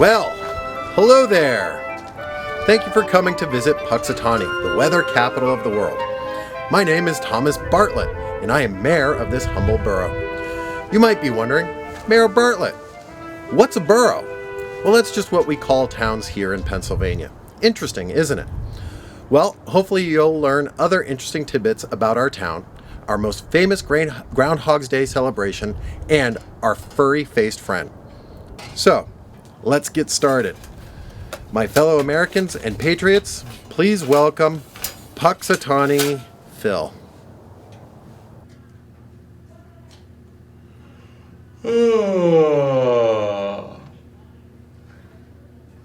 Well, hello there! Thank you for coming to visit Puxatawny, the weather capital of the world. My name is Thomas Bartlett, and I am mayor of this humble borough. You might be wondering, Mayor Bartlett, what's a borough? Well, that's just what we call towns here in Pennsylvania. Interesting, isn't it? Well, hopefully you'll learn other interesting tidbits about our town, our most famous Groundhog's Day celebration, and our furry-faced friend. So, let's get started. My fellow Americans and patriots, please welcome Puxatawny Phil. Oh,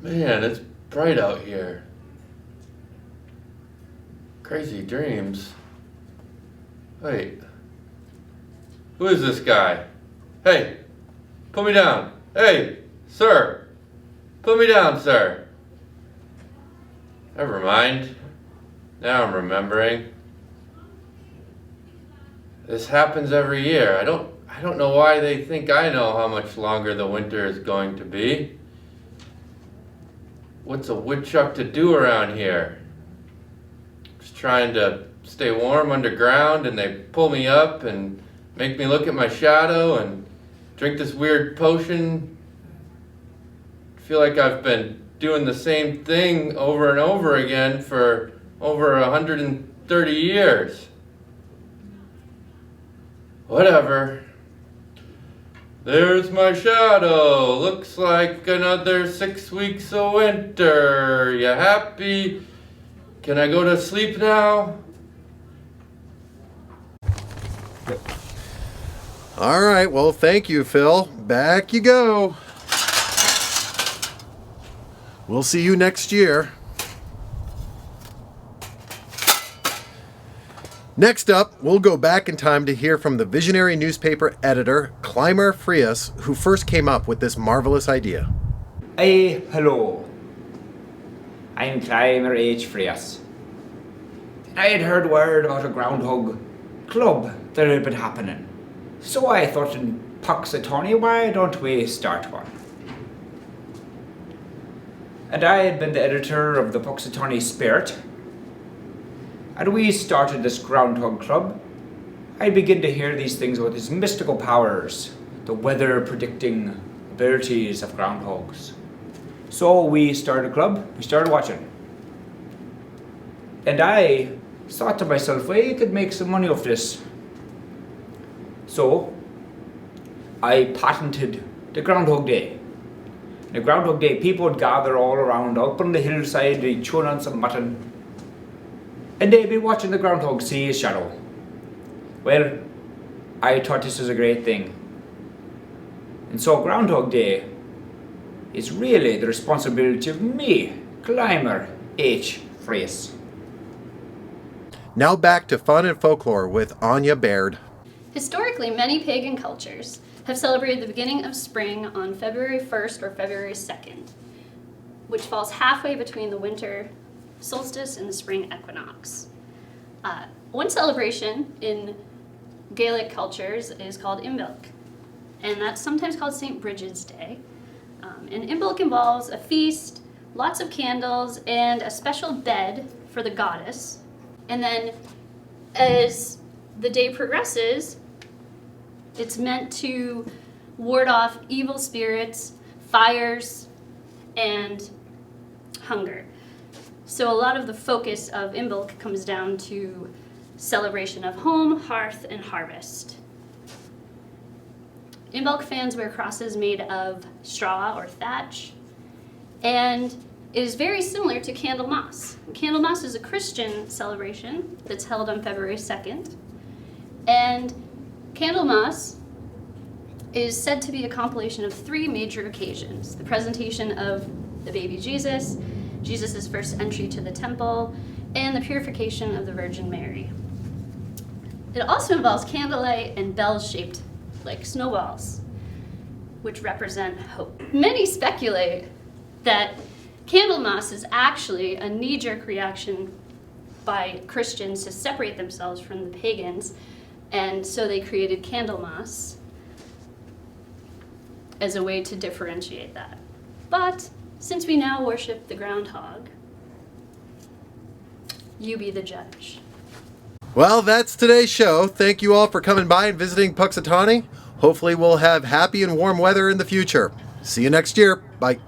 man, it's bright out here. Crazy dreams. Wait, who is this guy? Hey, put me down. Hey, sir, put me down, sir. Never mind. Now I'm remembering. This happens every year. I don't know why they think I know how much longer the winter is going to be. What's a woodchuck to do around here? Just trying to stay warm underground, and they pull me up and make me look at my shadow and drink this weird potion. I feel like I've been doing the same thing over and over again for over 130 years. Whatever. There's my shadow. Looks like another 6 weeks of winter. You happy? Can I go to sleep now? All right, well, thank you, Phil. Back you go. We'll see you next year. Next up, we'll go back in time to hear from the visionary newspaper editor, Clymer Frias, who first came up with this marvelous idea. Hello. I'm Clymer H. Frias. I had heard word about a groundhog club that had been happening. So I thought in Puxatawny, why don't we start one? And I had been the editor of the Puxatawny Spirit. And we started this groundhog club. I begin to hear these things about these mystical powers, the weather predicting abilities of groundhogs. So we started a club, we started watching. And I thought to myself, well, you could make some money off this. So I patented the Groundhog Day. The Groundhog Day, people would gather all around up on the hillside, they'd chew on some mutton, and they'd be watching the groundhog see his shadow. Well, I thought this was a great thing. And so Groundhog Day is really the responsibility of me, Clymer H. Frias. Now back to fun and folklore with Anya Baird. Historically, many pagan cultures have celebrated the beginning of spring on February 1st or February 2nd, which falls halfway between the winter solstice and the spring equinox. One celebration in Gaelic cultures is called Imbolc, and that's sometimes called St. Bridget's Day. And Imbolc involves a feast, lots of candles, and a special bed for the goddess. And then as the day progresses, it's meant to ward off evil spirits, fires, and hunger. So a lot of the focus of Imbolc comes down to celebration of home, hearth, and harvest. Imbolc fans wear crosses made of straw or thatch, and it is very similar to Candlemas. Candlemas is a Christian celebration that's held on February 2nd, and Candlemas is said to be a compilation of 3 major occasions: the presentation of the baby Jesus, Jesus' first entry to the temple, and the purification of the Virgin Mary. It also involves candlelight and bells shaped like snowballs, which represent hope. Many speculate that Candlemas is actually a knee-jerk reaction by Christians to separate themselves from the pagans, and so they created Candlemas as a way to differentiate that. But since we now worship the groundhog, you be the judge. Well, that's today's show. Thank you all for coming by and visiting Puxatawny. Hopefully we'll have happy and warm weather in the future. See you next year. Bye.